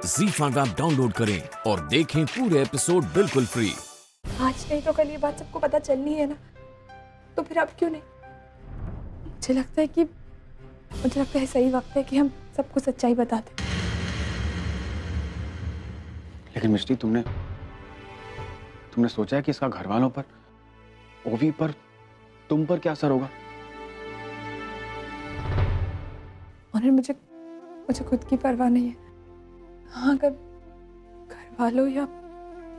ZEE5 app download करें और देखें पूरे एपिसोड बिल्कुल फ्री। आज नहीं तो कल ये बात सबको पता चलनी है ना, तो फिर अब क्यों नहीं? मुझे लगता है सही वक्त है कि हम सबको सच्चाई बता दें। लेकिन मिष्टी, तुमने सोचा है कि इसका घर वालों पर, ओवी पर, तुम पर क्या असर होगा? और मुझे खुद की परवाह नहीं है। हाँ, अगर घर वालों या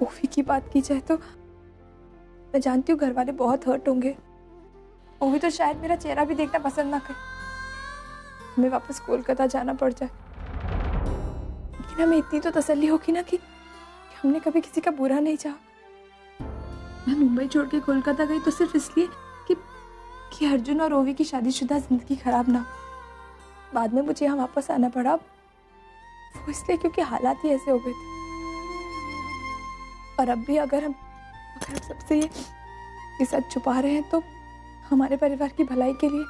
ओवी की बात की जाए तो मैं जानती हूँ घर वाले बहुत हर्ट होंगे। ओवी तो शायद मेरा चेहरा भी देखना पसंद ना करे, हमें वापस कोलकाता जाना पड़ जाए। लेकिन हमें इतनी तो तसल्ली होगी ना कि हमने कभी किसी का बुरा नहीं चाहा। मैं मुंबई छोड़ के कोलकाता गई तो सिर्फ इसलिए कि अर्जुन और ओवी की शादीशुदा जिंदगी खराब ना हो। बाद में मुझे यहाँ वापस आना पड़ा, वो इसलिए क्योंकि हालात ही ऐसे हो गए थे। और अब भी अगर हम सबसे ये सच छुपा रहे हैं तो हमारे परिवार की भलाई के लिए।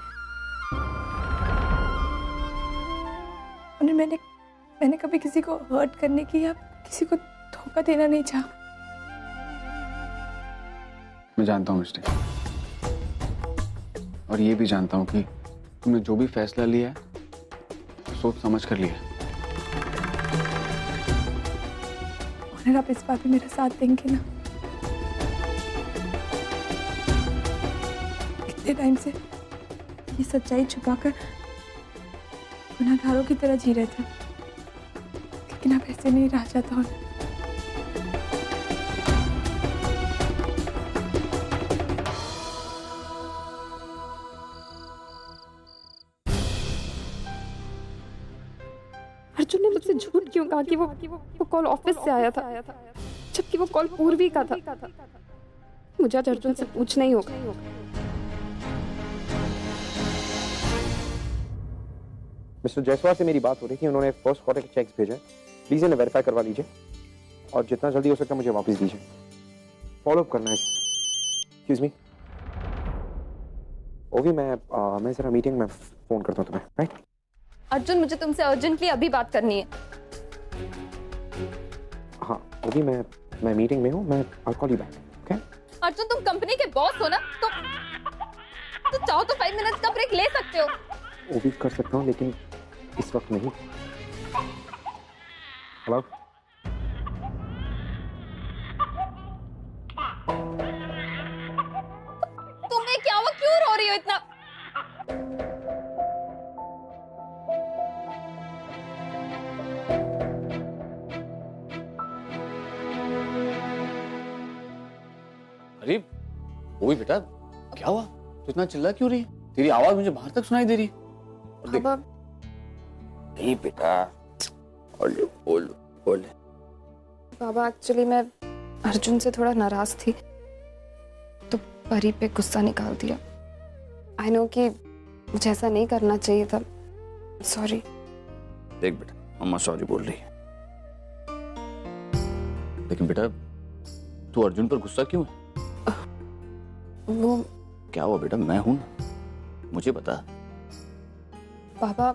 और मैंने कभी किसी को हर्ट करने की या किसी को धोखा देना नहीं चाहा। मैं जानता हूँ मिष्टी, और ये भी जानता हूँ कि तुमने जो भी फैसला लिया है तो सोच समझ कर लिया है। और आप इस बार भी मेरा साथ देंगे ना? इतने टाइम से ये सच्चाई छुपाकर गुनहगारों की तरह जी रहे थे, लेकिन अब ऐसे नहीं रहा जाता। और अर्जुन ने मुझसे झूठ क्यों कहा कि वो कॉल ऑफिस से आया था, जबकि वो कॉल पूर्वी का था? मुझे आज अर्जुन से पूछना ही होगा। मिस्टर जायसवाल से मेरी बात हो रही थी, उन्होंने फर्स्ट क्वार्टर के चेक्स भेजे। प्लीज इन्हें वेरीफाई करवा लीजिए और जितना जल्दी हो सकता है मुझे वापस दीजिए। फॉलो अप करना है। एक्सक्यूज मी ओवी, मैं जरा मीटिंग में फोन करता हूँ तुम्हें, राइट? अर्जुन, मुझे तुमसे अर्जेंटली अभी बात करनी है। हाँ ओवी, मैं मीटिंग में हूँ, मैं I call you back, okay? Arjun, तुम कंपनी के बॉस हो ना, तो चाहो तो 5 मिनट्स का ब्रेक ले सकते हो। ओवी, कर सकता हूँ लेकिन इस वक्त नहीं। हेलो, तुम्हें क्या हुआ, क्यों रो रही हो इतना? अरे ओवी बेटा, क्या हुआ? तू इतना चिल्ला क्यों रही है? तेरी आवाज मुझे बाहर तक सुनाई दे रही है। बाबा, नहीं बेटा, बोल। बाबा एक्चुअली मैं अर्जुन से थोड़ा नाराज थी, तो परी पे गुस्सा निकाल दिया। आई नो कि मुझे ऐसा नहीं करना चाहिए था, सॉरी। देख बेटा, मम्मा सॉरी बोल रही है, लेकिन बेटा तू अर्जुन पर गुस्सा क्यों है? वो क्या हुआ बेटा? मैं हूं ना, मुझे बता। बाबा,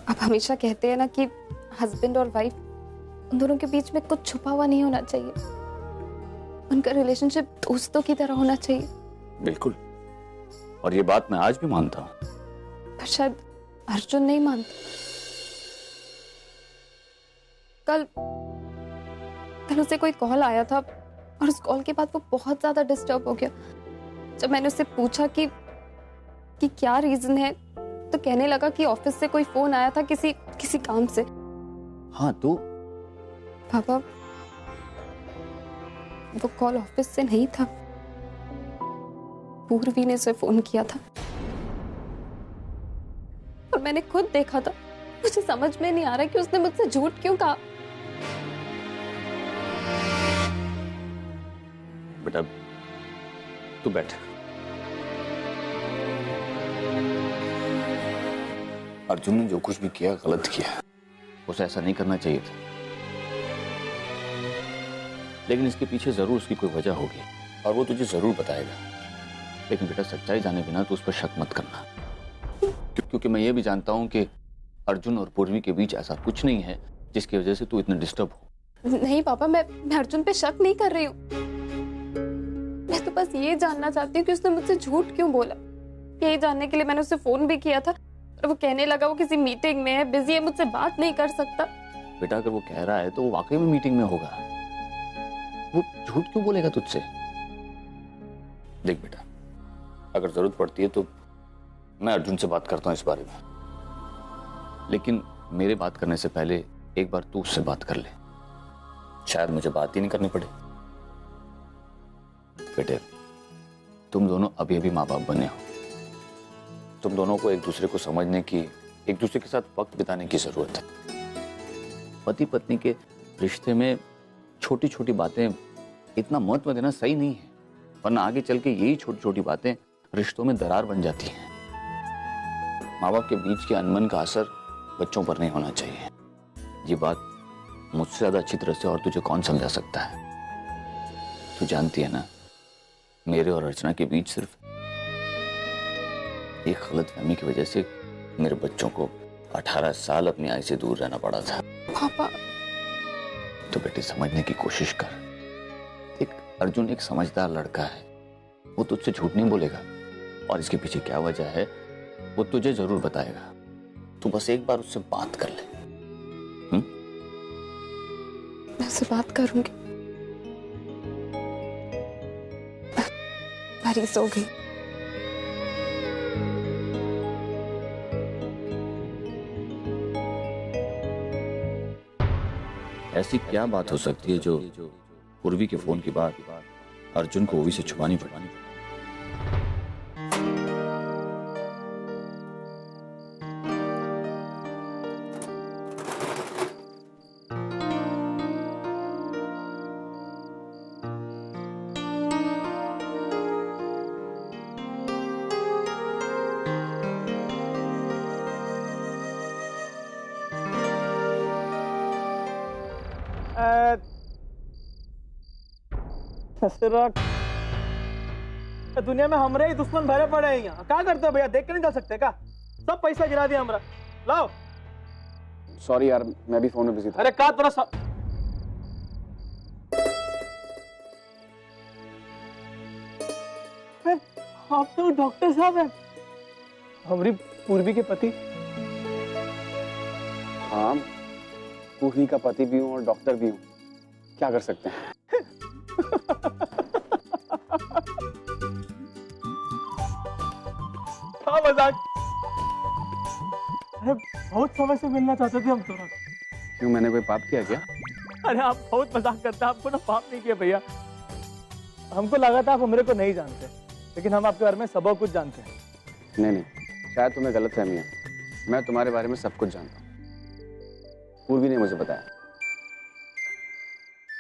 आप हमेशा कहते हैं ना कि हस्बैंड और वाइफ, उन दोनों के बीच में कुछ छुपा हुआ नहीं होना चाहिए। उनका रिलेशनशिप दोस्तों की तरह होना चाहिए। बिल्कुल, और ये बात मैं आज भी मानता हूँ, पर शायद अर्जुन नहीं मानता। कल उसे कोई कॉल आया था और उस कॉल के बाद वो बहुत ज्यादा डिस्टर्ब हो गया। जब मैंने उससे पूछा कि क्या रीजन है, तो कहने लगा कि ऑफिस से कोई फोन आया था किसी काम से। हाँ तो पापा, वो कॉल ऑफिस से नहीं था, पूर्वी ने उसे फोन किया था और मैंने खुद देखा था। मुझे समझ में नहीं आ रहा कि उसने मुझसे झूठ क्यों कहा। बेटा तू बैठ। अर्जुन ने जो कुछ भी किया गलत किया, उसे ऐसा नहीं करना चाहिए था, लेकिन इसके पीछे जरूर उसकी कोई वजह होगी और वो तुझे जरूर बताएगा। लेकिन बेटा सच्चाई जाने बिना तो उस पर शक मत करना, क्योंकि मैं ये भी जानता हूं कि अर्जुन और पूर्वी के बीच ऐसा कुछ नहीं है जिसकी वजह से तू इतना डिस्टर्ब हो। नहीं पापा, मैं अर्जुन पे शक नहीं कर रही हूँ। मैं तो बस ये जानना चाहती हूँ कि उसने मुझसे झूठ क्यों बोला। यही जानने के लिए मैंने उसे फोन भी किया था और वो कहने लगा वो किसी मीटिंग में है, बिजी है, मुझसे बात नहीं कर सकता। बेटा अगर वो कह रहा है तो वो वाकई में मीटिंग में होगा। वो झूठ क्यों बोलेगा तुझसे? देख बेटा, अगर जरूरत पड़ती है तो मैं अर्जुन से बात करता हूं इस बारे में, लेकिन मेरे बात करने से पहले एक बार तू उससे बात कर ले, शायद मुझे बात ही नहीं करनी पड़े। बेटे, तुम दोनों अभी अभी माँ बाप बने हो, तुम दोनों को एक दूसरे को समझने की, एक दूसरे के साथ वक्त बिताने की जरूरत है। पति पत्नी के रिश्ते में छोटी छोटी बातें इतना महत्व देना सही नहीं है, वरना आगे चल के यही छोटी छोटी बातें रिश्तों में दरार बन जाती हैं। माँ बाप के बीच के अनबन का असर बच्चों पर नहीं होना चाहिए। ये बात मुझसे ज्यादा अच्छी तरह से और तुझे कौन समझा सकता है? तू जानती है ना, मेरे और अर्चना के बीच सिर्फ एक गलतफहमी की वजह से मेरे बच्चों को 18 साल अपनी आई से दूर रहना पड़ा था। पापा, तो बेटे समझने की कोशिश कर। देख, अर्जुन एक समझदार लड़का है, वो तुझसे झूठ नहीं बोलेगा और इसके पीछे क्या वजह है वो तुझे जरूर बताएगा। तू बस एक बार उससे बात कर ले। मैं उससे बात करूंगी। परी सो गई। ऐसी क्या बात हो सकती है जो पूर्वी के फोन के बाद अर्जुन को ओवी से छुपानी पड़ी? दुनिया में हमरे ही दुश्मन भरे पड़े हैं यहाँ। क्या करते हो भैया, देख के नहीं जा सकते क्या? सब पैसा गिरा दिया हमरा। लाओ। सॉरी यार, मैं भी फोन में बिजी था। अरे का थोड़ा सा आप तो डॉक्टर साहब हैं, हमारी पूर्वी के पति। हाँ, पूर्वी का पति भी हूँ और डॉक्टर भी हूँ, क्या कर सकते हैं। हाँ मजाक। अरे बहुत समय से मिलना चाहते थे हम थोड़ा। क्यों, मैंने कोई पाप किया क्या? अरे आप बहुत मजाक करते हैं, आपको ना पाप नहीं किया भैया। हमको लगा था आप हमरे को नहीं जानते, लेकिन हम आपके बारे में सब कुछ जानते हैं। नहीं, शायद तुम्हें गलतफहमी है। मैं तुम्हारे बारे में सब कुछ जानता हूँ, पूर्वी ने मुझे बताया।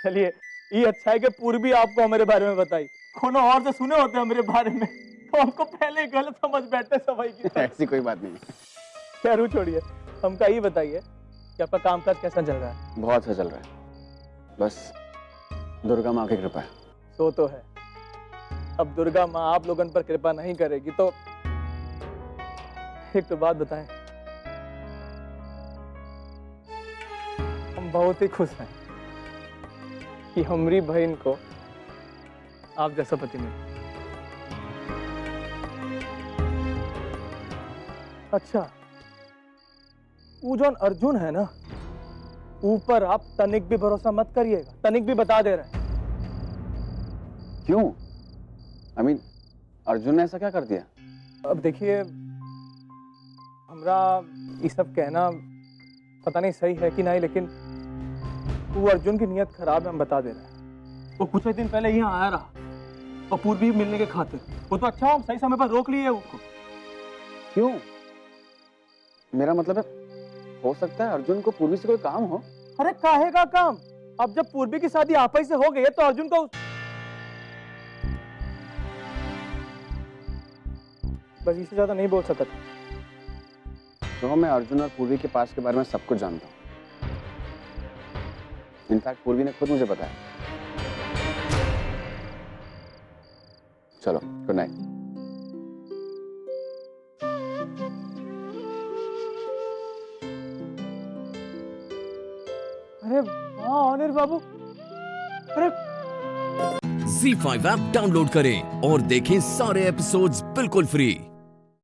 चलिए, ये अच्छा है कि पूर्वी आपको हमारे बारे में बताई। कोनो और से सुने होते हमारे बारे में तो हमको पहले ही गलत समझ बैठते सभी की। ऐसी कोई बात नहीं है। क्या रू छोड़िए, हमका ये बताइए कि आपका कामकाज कैसा चल रहा है? बहुत अच्छा चल रहा है, बस दुर्गा माँ की कृपा है। सो तो है, अब दुर्गा माँ आप लोगों पर कृपा नहीं करेगी तो एक तो बात बताएं, हम बहुत ही खुश हैं कि हमारी बहन को आप जैसा पति मिला। अच्छा, वो जो अर्जुन है ना, ऊपर आप तनिक भी भरोसा मत करिएगा, तनिक भी बता दे रहे हैं। क्यों? I mean, अर्जुन ने ऐसा क्या कर दिया? अब देखिए, हमरा ये सब कहना पता नहीं सही है कि नहीं, लेकिन वो अर्जुन की नीयत खराब है, हम बता दे रहे हैं। वो कुछ दिन पहले यहाँ आया रहा और पूर्वी मिलने के खातिर। वो तो अच्छा, हम सही समय पर रोक लिए उसको। क्यों? मेरा मतलब है, हो सकता है अर्जुन को पूर्वी से कोई काम हो। अरे काहे का काम? अब जब पूर्वी की शादी आप ही से हो गई है तो अर्जुन को बस इससे ज्यादा नहीं बोल सकता। तो मैं अर्जुन और पूर्वी के पास के बारे में सब कुछ जानता हूँ। इनफैक्ट पूर्वी ने खुद मुझे बताया। चलो, गुड नाइट। अरे वाह अनिल बाबू, अरे Z5 ऐप डाउनलोड करें और देखें सारे एपिसोड्स बिल्कुल फ्री।